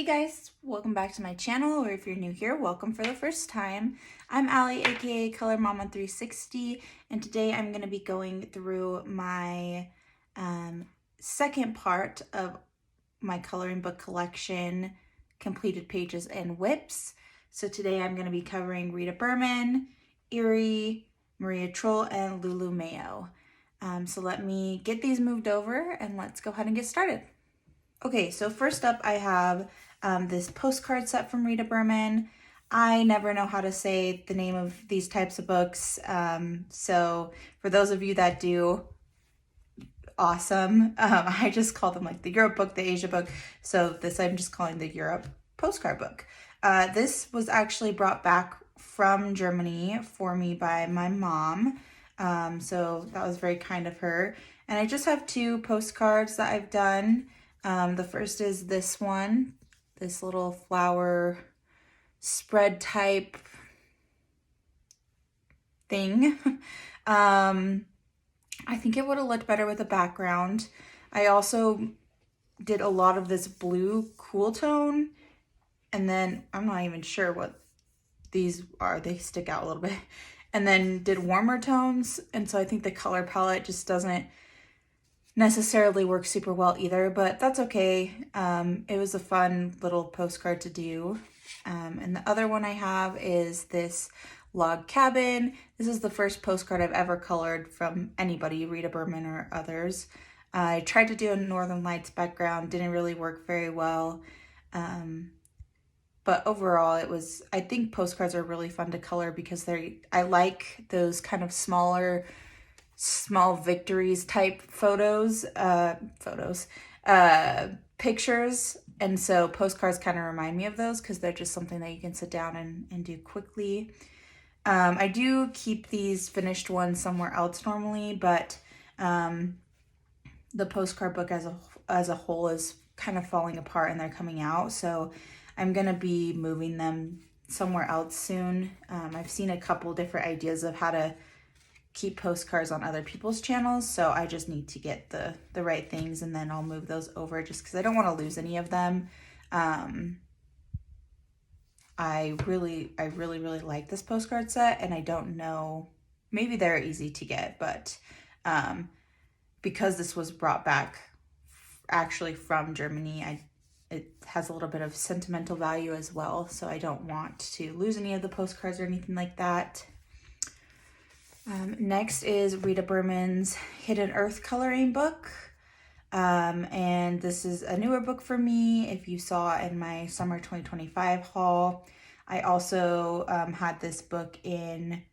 guys, welcome back to my channel, or if you're new here, welcome for the first time. I'm Allie, aka Color Mama 360, and today I'm going to be going through my second part of my coloring book collection, completed pages and whips. So today I'm going to be covering Rita Berman, Eriy, Maria Trolle, and Lulu Mayo. So let me get these moved over and let's go ahead and get started. Okay, so first up I have this postcard set from Rita Berman. I never know how to say the name of these types of books, so for those of you that do, awesome. I just call them like the Europe book, the Asia book, so this I'm just calling the Europe postcard book. This was actually brought back from Germany for me by my mom, so that was very kind of her. And I just have two postcards that I've done. The first is this one, this little flower spread type thing. I think it would have looked better with a background. I also did a lot of this blue cool tone, and then I'm not even sure what these are. They stick out a little bit. And then did warmer tones, and so I think the color palette just doesn't necessarily work super well either, but that's okay. It was a fun little postcard to do. And the other one I have is this log cabin. This is the first postcard I've ever colored from anybody, Rita Berman or others. I tried to do a Northern Lights background, didn't really work very well. But overall it was, I think postcards are really fun to color because I like those kind of small victories type pictures, and so postcards kind of remind me of those because they're just something that you can sit down and do quickly. I do keep these finished ones somewhere else normally, but the postcard book as a whole is kind of falling apart and they're coming out, so I'm gonna be moving them somewhere else soon. I've seen a couple different ideas of how to keep postcards on other people's channels, so I just need to get the right things, and then I'll move those over just because I don't want to lose any of them. I really like this postcard set, and I don't know, maybe they're easy to get, but because this was brought back actually from Germany, it has a little bit of sentimental value as well, so I don't want to lose any of the postcards or anything like that. Next is Rita Berman's Hidden Earth coloring book, and this is a newer book for me. If you saw in my summer 2025 haul, I also had this book in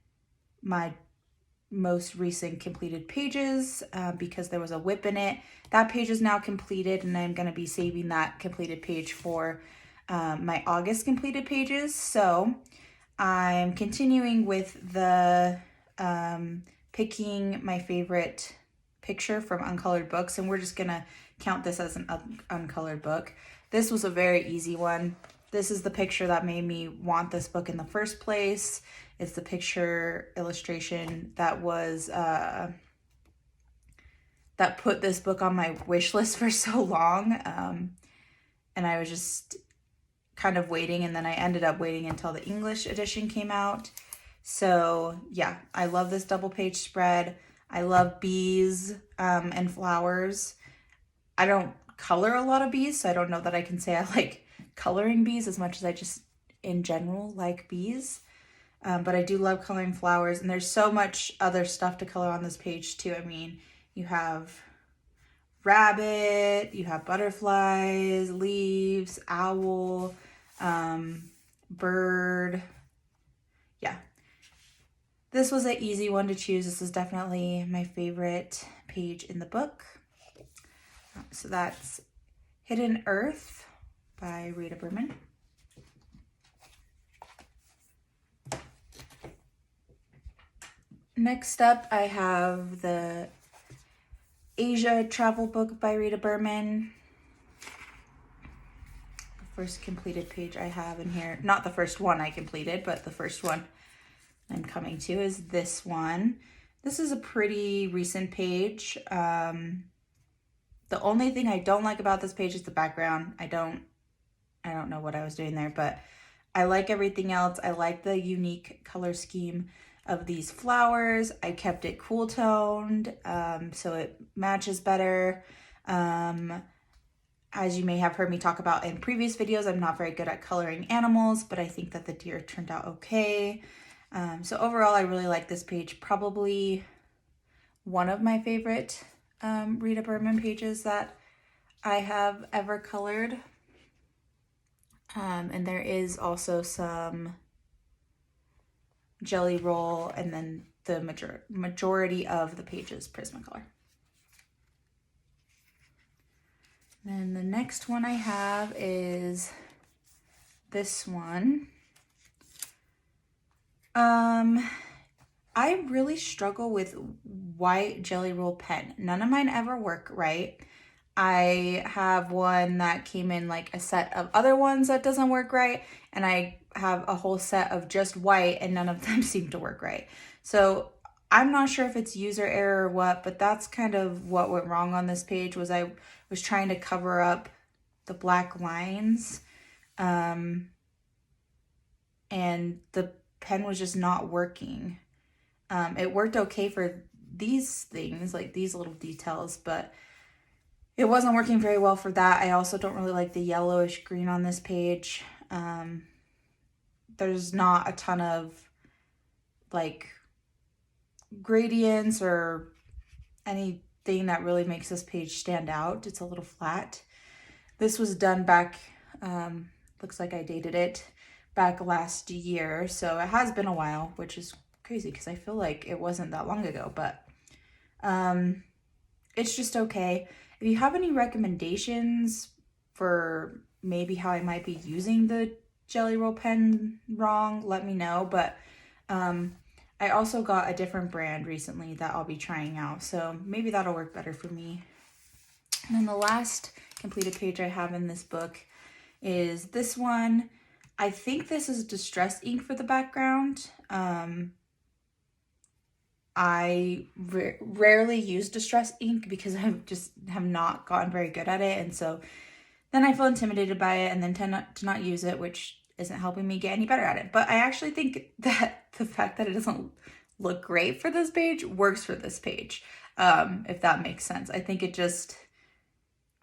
my most recent completed pages because there was a whip in it. That page is now completed, and I'm going to be saving that completed page for my August completed pages. So I'm continuing with the picking my favorite picture from uncolored books, and we're just gonna count this as an uncolored book. This was a very easy one. This is the picture that made me want this book in the first place. It's the picture illustration that was that put this book on my wish list for so long, and I was just kind of waiting, and then I ended up waiting until the English edition came out. So yeah, I love this double page spread. I love bees and flowers. I don't color a lot of bees, so I don't know that I can say I like coloring bees as much as I just in general like bees. But I do love coloring flowers, and there's so much other stuff to color on this page too. I mean, you have rabbit, you have butterflies, leaves, owl, bird. Yeah. This was an easy one to choose. This is definitely my favorite page in the book. So that's Hidden Earth by Rita Berman. Next up, I have the Asia travel book by Rita Berman. The first completed page I have in here, not the first one I completed, but the first one I'm coming to is this one. This is a pretty recent page. The only thing I don't like about this page is the background. I don't I don't know what I was doing there, but I like everything else. I like the unique color scheme of these flowers. I kept it cool toned, so it matches better. As you may have heard me talk about in previous videos, I'm not very good at coloring animals, but I think that the deer turned out okay. So overall, I really like this page. Probably one of my favorite Rita Berman pages that I have ever colored. And there is also some Jelly Roll, and then the majority of the pages Prismacolor. Then the next one I have is this one. I really struggle with white Jelly Roll pen. None of mine ever work right. I have one that came in like a set of other ones that doesn't work right, and I have a whole set of just white, and none of them seem to work right. So I'm not sure if it's user error or what, but that's kind of what went wrong on this page. Was I was trying to cover up the black lines, and the pen was just not working. It worked okay for these things, like these little details, but it wasn't working very well for that. I also don't really like the yellowish green on this page. There's not a ton of like gradients or anything that really makes this page stand out. It's a little flat. This was done back, looks like I dated it back last year, so it has been a while, which is crazy because I feel like it wasn't that long ago, but it's just okay. If you have any recommendations for maybe how I might be using the Jelly Roll pen wrong, let me know. But I also got a different brand recently that I'll be trying out, so maybe that'll work better for me. And then the last completed page I have in this book is this one. I think this is distress ink for the background. I rarely use distress ink because I just have not gotten very good at it, and so then I feel intimidated by it and then tend to not use it, which isn't helping me get any better at it. But I actually think that the fact that it doesn't look great for this page works for this page, if that makes sense. I think it just,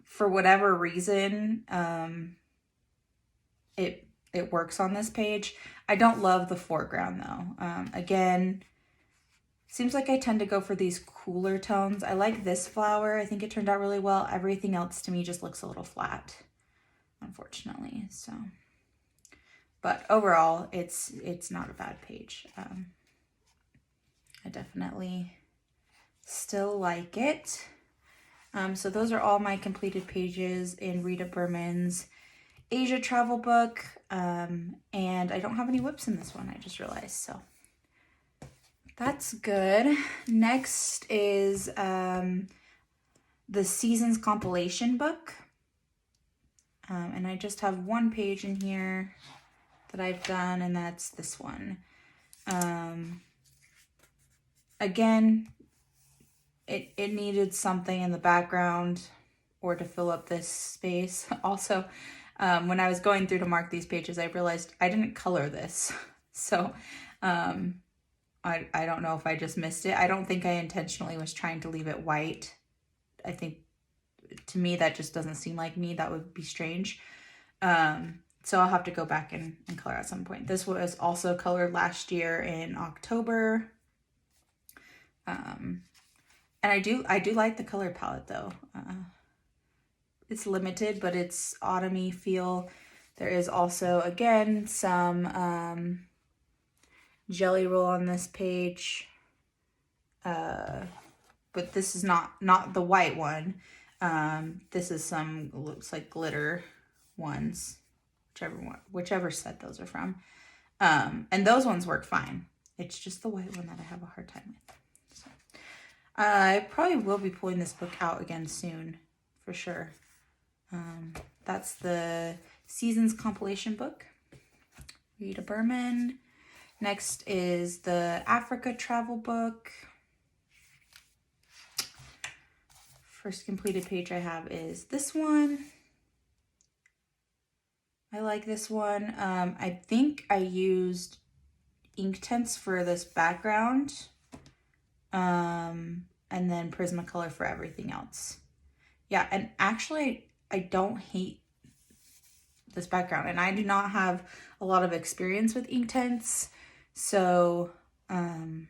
for whatever reason, it works on this page. I don't love the foreground though. Again, seems like I tend to go for these cooler tones. I like this flower. I think it turned out really well. Everything else to me just looks a little flat, unfortunately. So, but overall, it's not a bad page. I definitely still like it. So those are all my completed pages in Rita Berman's Asia travel book. And I don't have any whips in this one, I just realized, so that's good. Next is the Seasons compilation book. And I just have one page in here that I've done, and that's this one. Again, it needed something in the background or to fill up this space. Also, when I was going through to mark these pages, I realized I didn't color this. So I don't know if I just missed it. I don't think I intentionally was trying to leave it white. I think, to me, that just doesn't seem like me. That would be strange. So I'll have to go back and color at some point. This was also colored last year in October. And I do like the color palette though. It's limited, but it's autumny feel. There is also, again, some Jelly Roll on this page. But this is not the white one. This is some, looks like glitter ones, whichever set those are from. And those ones work fine. It's just the white one that I have a hard time with. So, I probably will be pulling this book out again soon, for sure. That's the Seasons compilation book, Rita Berman. Next is the Africa travel book. First completed page I have is this one. I like this one. I think I used Inktense for this background. And then Prismacolor for everything else. Yeah, and actually I don't hate this background, and I do not have a lot of experience with Inktense, so the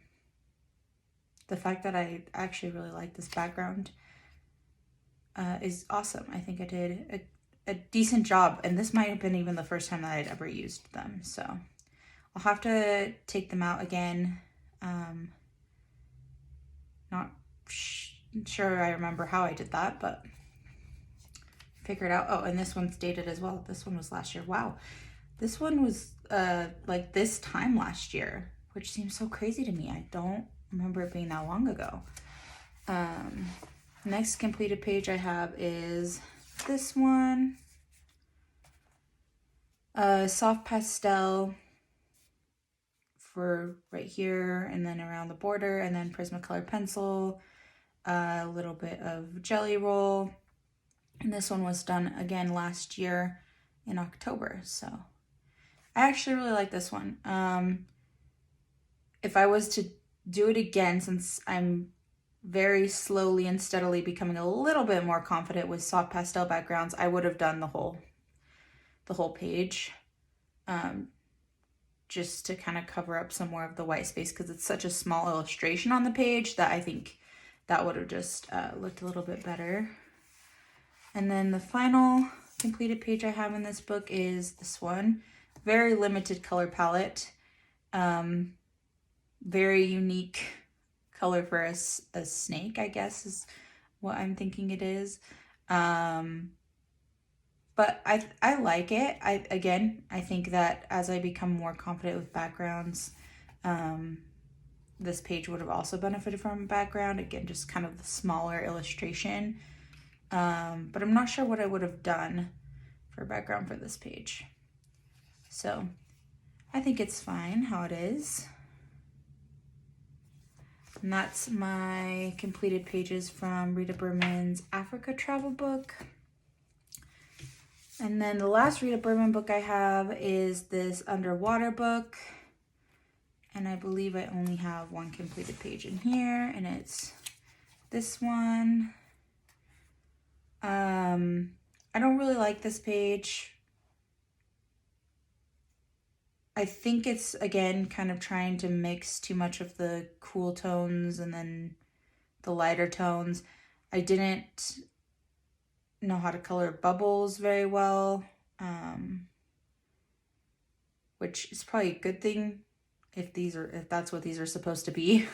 fact that I actually really like this background is awesome. I think I did a decent job, and this might have been even the first time that I'd ever used them, so I'll have to take them out again. Not sure I remember how I did that, but figure it out. Oh, and this one's dated as well. This one was last year. Wow. This one was like this time last year, which seems so crazy to me. I don't remember it being that long ago. Next completed page I have is this one. Soft pastel for right here and then around the border, and then Prismacolor pencil, a little bit of jelly roll. And this one was done again last year in October. So I actually really like this one. If I was to do it again, since I'm very slowly and steadily becoming a little bit more confident with soft pastel backgrounds, I would have done the whole page, just to kind of cover up some more of the white space, because it's such a small illustration on the page that I think that would have just looked a little bit better. And then the final completed page I have in this book is this one. Very limited color palette. Very unique color for a snake, I guess is what I'm thinking it is. But I like it. I think that as I become more confident with backgrounds, this page would have also benefited from a background. Again, just kind of the smaller illustration. But I'm not sure what I would have done for a background for this page. So I think it's fine how it is. And that's my completed pages from Rita Berman's Africa travel book. And then the last Rita Berman book I have is this underwater book. And I believe I only have one completed page in here, and it's this one. I don't really like this page. I think it's, again, kind of trying to mix too much of the cool tones and then the lighter tones. I didn't know how to color bubbles very well, which is probably a good thing if that's what these are supposed to be,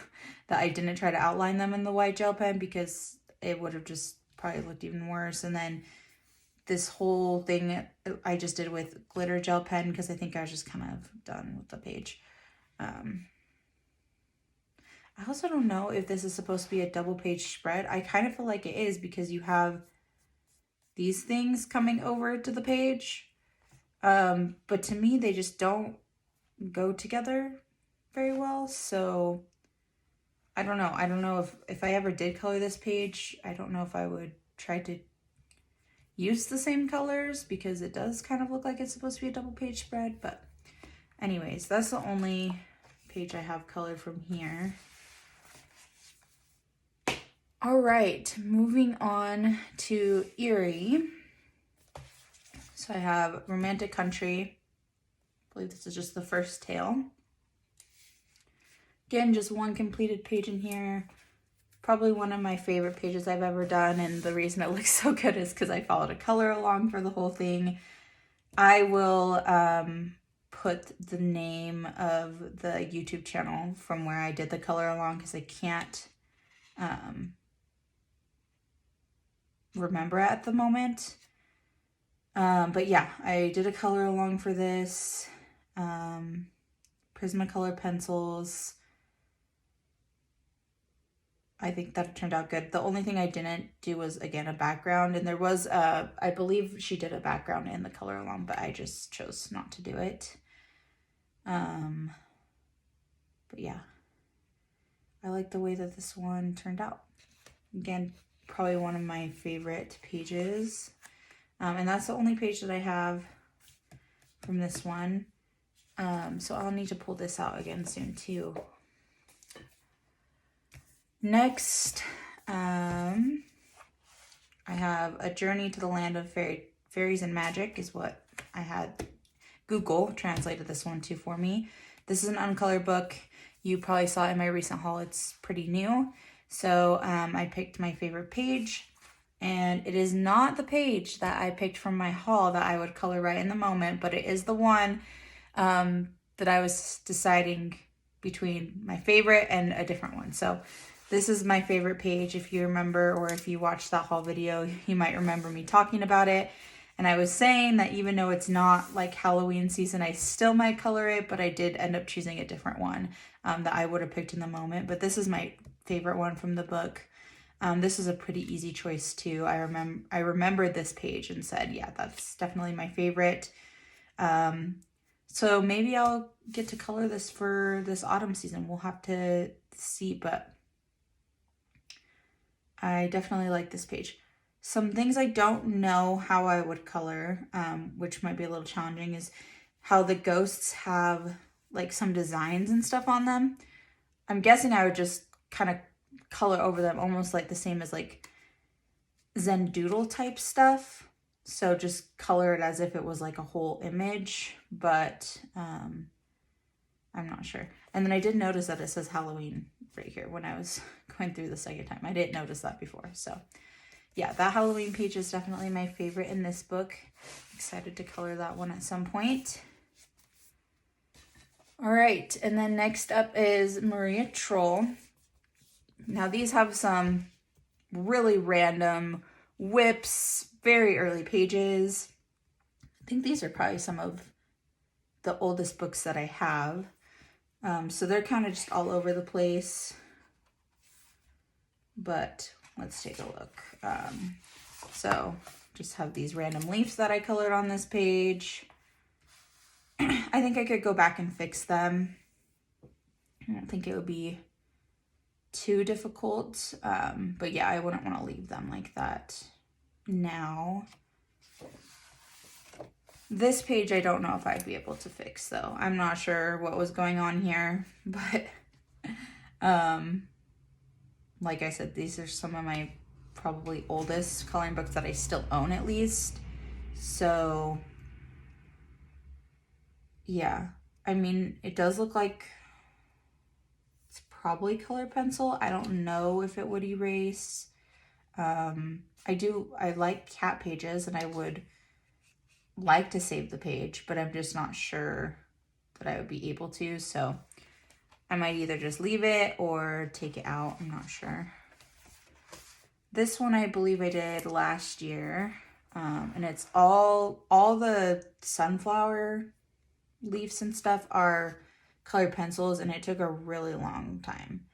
that I didn't try to outline them in the white gel pen, because it would have just probably looked even worse. And then this whole thing I just did with glitter gel pen, because I think I was just kind of done with the page. I also don't know if this is supposed to be a double page spread. I kind of feel like it is, because you have these things coming over to the page. But to me, they just don't go together very well. So I don't know. I don't know if I ever did color this page, I don't know if I would try to use the same colors, because it does kind of look like it's supposed to be a double page spread. But anyways, that's the only page I have colored from here. All right, moving on to Eriy. So I have Romantic Country. I believe this is just the first tale. Again, just one completed page in here. Probably one of my favorite pages I've ever done, and the reason it looks so good is because I followed a color along for the whole thing. I will put the name of the YouTube channel from where I did the color along, because I can't remember at the moment. But yeah, I did a color along for this. Prismacolor pencils. I think that turned out good. The only thing I didn't do was, again, a background. And there was, I believe she did a background in the color along, but I just chose not to do it. But yeah, I like the way that this one turned out. Again, probably one of my favorite pages. And that's the only page that I have from this one. So I'll need to pull this out again soon too. Next, I have A Journey to the Land of Fairies and Magic is what I had Google translated this one to for me. This is an uncolored book. You probably saw it in my recent haul. It's pretty new. So I picked my favorite page, and it is not the page that I picked from my haul that I would color right in the moment, but it is the one that I was deciding between my favorite and a different one. So this is my favorite page. If you remember, or if you watched that haul video, you might remember me talking about it. And I was saying that even though it's not like Halloween season, I still might color it, but I did end up choosing a different one that I would have picked in the moment. But this is my favorite one from the book. This is a pretty easy choice too. I remembered this page and said, yeah, that's definitely my favorite. So maybe I'll get to color this for this autumn season. We'll have to see, but I definitely like this page. Some things I don't know how I would color, which might be a little challenging, is how the ghosts have like some designs and stuff on them. I'm guessing I would just kind of color over them almost like the same as like Zen doodle type stuff. So just color it as if it was like a whole image, but I'm not sure. And then I did notice that it says Halloween right here when I was going through the second time. I didn't notice that before. So yeah, that Halloween page is definitely my favorite in this book. Excited to color that one at some point. All right, and then next up is Maria Trolle. Now these have some really random whips, very early pages. I think these are probably some of the oldest books that I have. So they're kind of just all over the place. But let's take a look. So just have these random leaves that I colored on this page. I think I could go back and fix them. I don't think it would be too difficult. But yeah, I wouldn't want to leave them like that now. This page, I don't know if I'd be able to fix though. I'm not sure what was going on here, but like I said, these are some of my probably oldest coloring books that I still own at least. So yeah, I mean, it does look like it's probably colored pencil. I don't know if it would erase. I like cat pages and I would like to save the page, but I'm just not sure that I would be able to. So I might either just leave it or take it out. I'm not sure. This one I believe I did last year. And it's all the sunflower leaves and stuff are colored pencils, and it took a really long time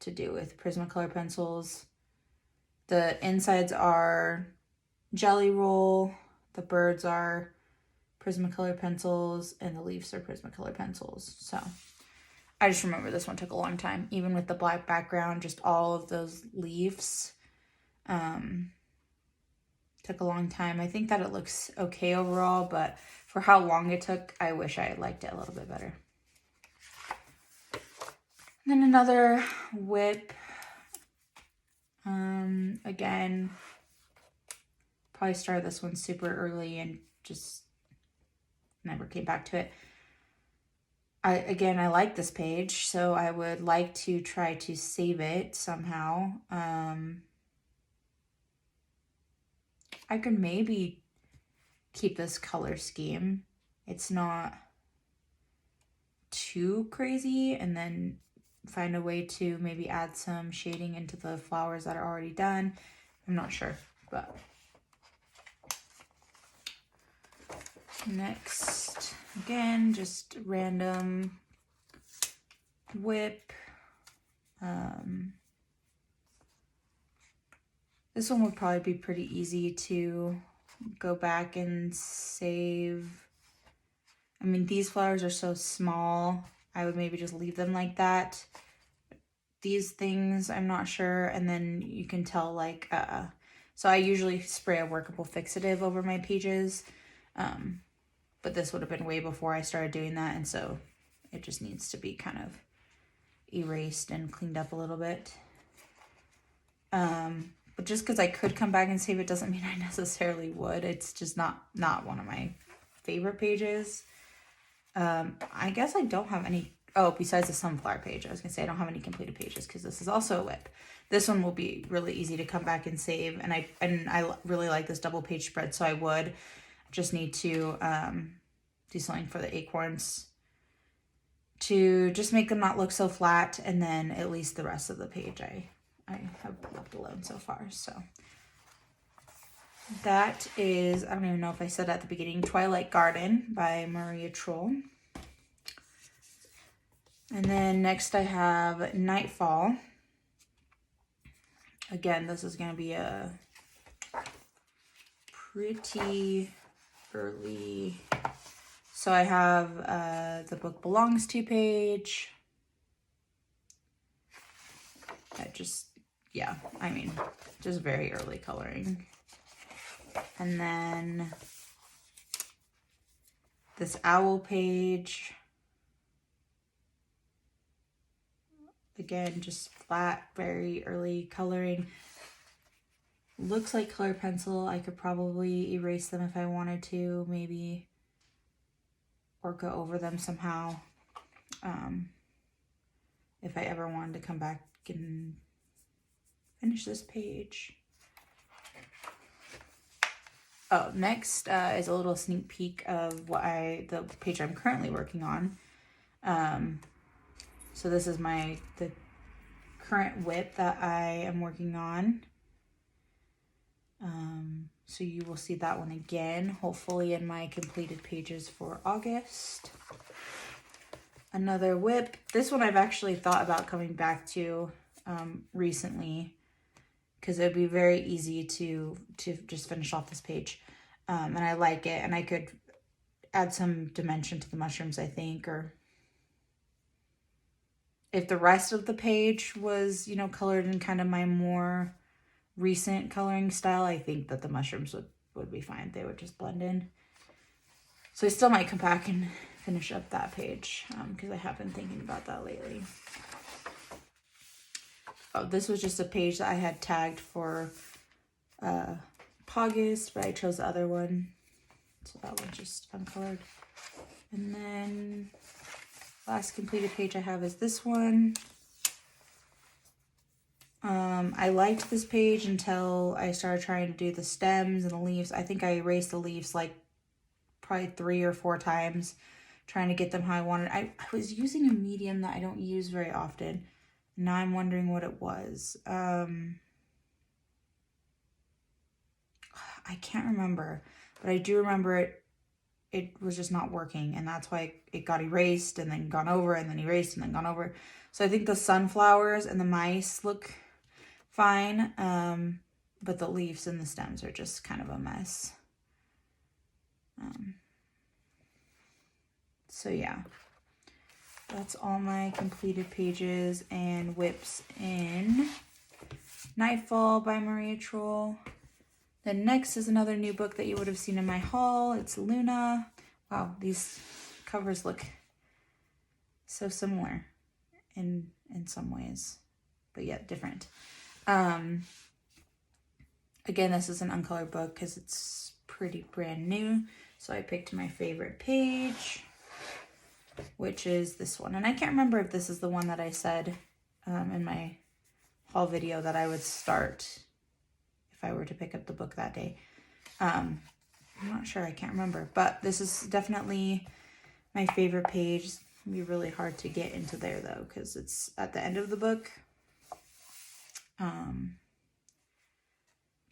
to do with Prismacolor pencils. The insides are Jelly Roll, the birds are Prismacolor pencils, and the leaves are Prismacolor pencils. So I just remember this one took a long time, even with the black background, just all of those leaves took a long time. I think that it looks okay overall, but for how long it took, I wish I had liked it a little bit better. Then another whip. Again, probably started this one super early and just never came back to it. I like this page, so I would like to try to save it somehow. I could maybe keep this color scheme. It's not too crazy, and then find a way to maybe add some shading into the flowers that are already done. I'm not sure, but next, again, just random whip. This one would probably be pretty easy to go back and save. I mean, these flowers are so small. I would maybe just leave them like that. These things, I'm not sure. And then you can tell like, so I usually spray a workable fixative over my pages. But this would have been way before I started doing that, and so it just needs to be kind of erased and cleaned up a little bit. But just because I could come back and save it doesn't mean I necessarily would. It's just not one of my favorite pages. I guess I don't have any, besides the sunflower page. I was gonna say I don't have any completed pages because this is also a whip. This one will be really easy to come back and save, and I really like this double page spread, so I would just need to do something for the acorns to just make them not look so flat, and then at least the rest of the page I have left alone so far. So that is, I don't even know if I said at the beginning, Twilight Garden by Maria Trolle. And then next I have Nightfall. Again, this is going to be a pretty early. So I have the book belongs to page. Just very early coloring. And then this owl page. Again, just flat, very early coloring. Looks like color pencil. I could probably erase them if I wanted to, maybe, or go over them somehow. If I ever wanted to come back and finish this page. Oh, next is a little sneak peek of the page I'm currently working on. So this is the current whip that I am working on. So you will see that one again, hopefully in my completed pages for August. Another whip. This one I've actually thought about coming back to recently, because it would be very easy to just finish off this page. And I like it, and I could add some dimension to the mushrooms, I think, or if the rest of the page was, colored in kind of my more recent coloring style, I think that the mushrooms would be fine. They would just blend in. So I still might come back and finish up that page, because I have been thinking about that lately. Oh, this was just a page that I had tagged for August, but I chose the other one. So that one's just uncolored. And then last completed page I have is this one. I liked this page until I started trying to do the stems and the leaves. I think I erased the leaves like probably 3 or 4 times, trying to get them how I wanted. I was using a medium that I don't use very often. Now I'm wondering what it was. I can't remember, but I do remember it was just not working, and that's why it got erased and then gone over and then erased and then gone over. So I think the sunflowers and the mice look fine, but the leaves and the stems are just kind of a mess. So yeah, that's all my completed pages and whips in Nightfall by Maria Trolle. Then next is another new book that you would have seen in my haul. It's Luna. Wow, these covers look so similar in some ways, but yet different. Again, this is an uncolored book because it's pretty brand new. So I picked my favorite page, which is this one. And I can't remember if this is the one that I said in my haul video that I would start if I were to pick up the book that day. I'm not sure, I can't remember, but this is definitely my favorite page. It's gonna be really hard to get into there though, because it's at the end of the book.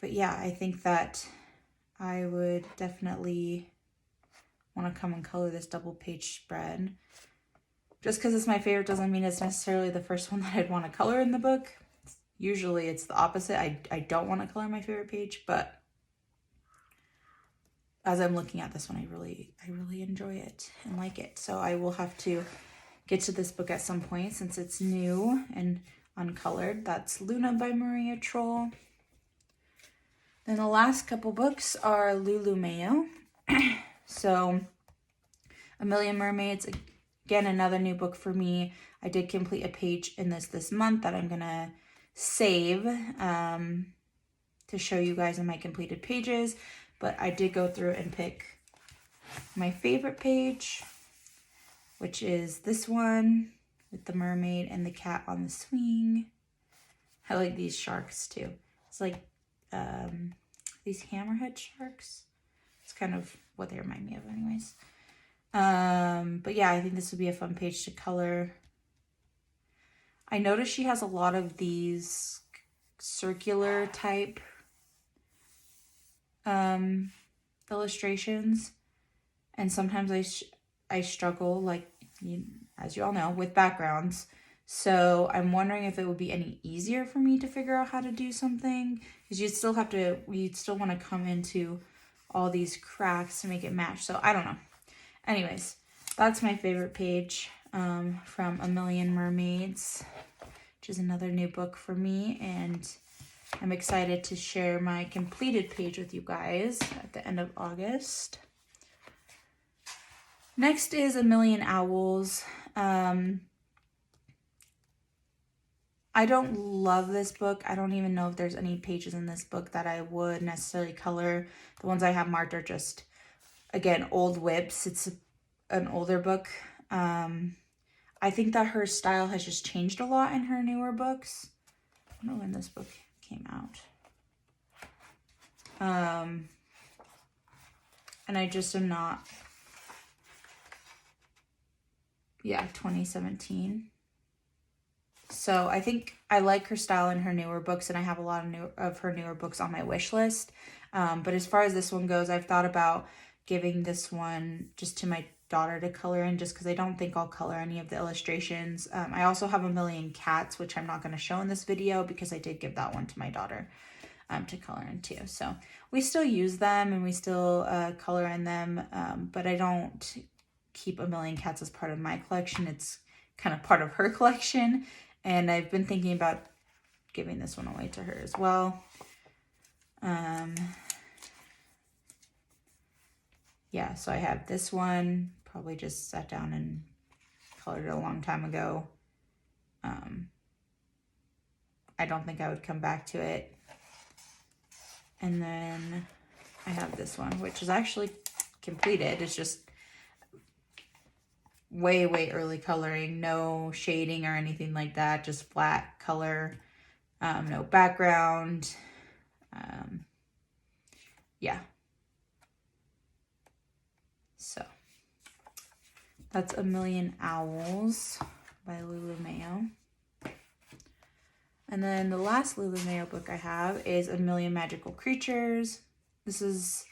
But yeah, I think that I would definitely want to come and color this double page spread. Just because it's my favorite doesn't mean it's necessarily the first one that I'd want to color in the book. Usually it's the opposite. I don't want to color my favorite page, but as I'm looking at this one, I really enjoy it and like it. So I will have to get to this book at some point since it's new and uncolored. That's Luna by Maria Trolle. Then the last couple books are Lulu Mayo So A Million Mermaids, again, another new book for me. I did complete a page in this month that I'm gonna save to show you guys in my completed pages, but I did go through and pick my favorite page, which is this one with the mermaid and the cat on the swing. I like these sharks too. It's like these hammerhead sharks. It's kind of what they remind me of anyways. But yeah, I think this would be a fun page to color. I noticed she has a lot of these circular type illustrations, and sometimes I struggle, like, as you all know, with backgrounds. So I'm wondering if it would be any easier for me to figure out how to do something, because you'd still want to come into all these cracks to make it match. So I don't know. Anyways, that's my favorite page from A Million Mermaids, which is another new book for me, and I'm excited to share my completed page with you guys at the end of August. Next is A Million Owls. I don't love this book. I don't even know if there's any pages in this book that I would necessarily color. The ones I have marked are just, again, old whips. It's an older book. I think that her style has just changed a lot in her newer books. I don't know when this book came out. And I just am not, yeah, 2017. So I think I like her style in her newer books, and I have a lot of her newer books on my wish list. But as far as this one goes, I've thought about giving this one just to my daughter to color in, just because I don't think I'll color any of the illustrations. I also have A Million Cats, which I'm not going to show in this video because I did give that one to my daughter to color in too. So we still use them and we still color in them, but I don't keep A Million Cats as part of my collection. It's kind of part of her collection, and I've been thinking about giving this one away to her as well. Yeah, so I have this one, probably just sat down and colored it a long time ago. I don't think I would come back to it. And then I have this one, which is actually completed. It's just way, way early coloring, no shading or anything like that, just flat color, no background. Yeah. So that's A Million Owls by Lulu Mayo. And then the last Lulu Mayo book I have is A Million Magical Creatures. This is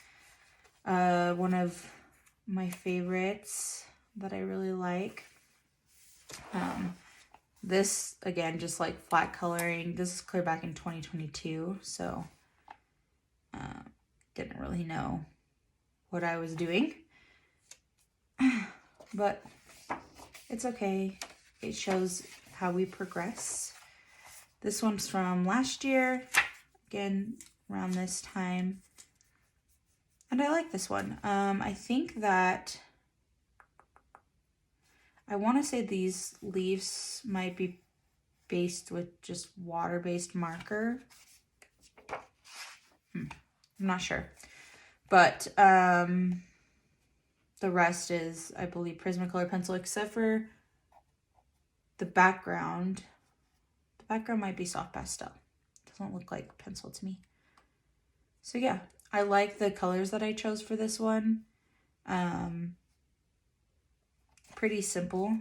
one of my favorites that I really like. This, again, just like flat coloring. This is clear back in 2022, so didn't really know what I was doing. But it's okay. It shows how we progress. This one's from last year, again, around this time. And I like this one. I think that, I want to say these leaves might be based with just water-based marker. I'm not sure. But the rest is, I believe, Prismacolor pencil, except for the background. The background might be soft pastel. Doesn't look like pencil to me. So yeah, I like the colors that I chose for this one. Pretty simple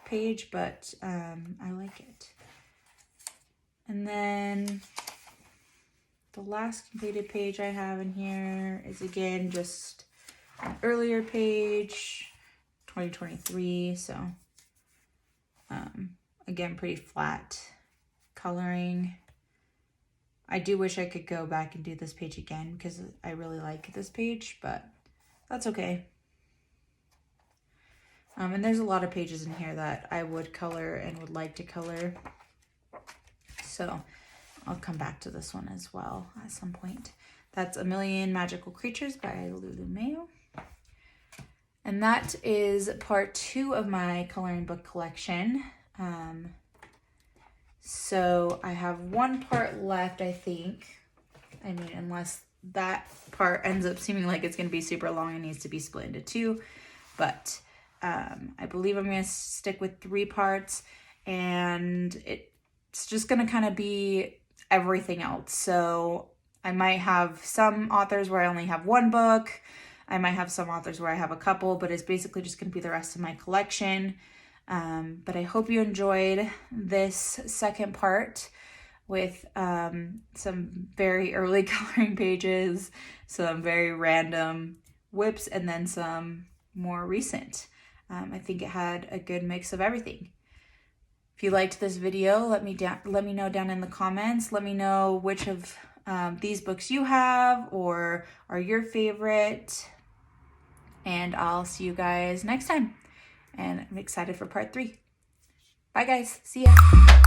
page, but I like it. And then the last completed page I have in here is, again, just an earlier page, 2023. So again, pretty flat coloring. I do wish I could go back and do this page again because I really like this page, but that's okay. And there's a lot of pages in here that I would color and would like to color. So I'll come back to this one as well at some point. That's A Million Magical Creatures by Lulu Mayo. And that is part 2 of my coloring book collection. So I have one part left, I think. I mean, unless that part ends up seeming like it's going to be super long and needs to be split into 2. But I believe I'm going to stick with 3 parts, and it's just going to kind of be everything else. So I might have some authors where I only have 1 book. I might have some authors where I have a couple, but it's basically just going to be the rest of my collection. But I hope you enjoyed this second part with some very early coloring pages, some very random whips, and then some more recent. I think it had a good mix of everything. If you liked this video, let me know down in the comments. Let me know which of these books you have or are your favorite. And I'll see you guys next time. And I'm excited for part 3. Bye guys. See ya.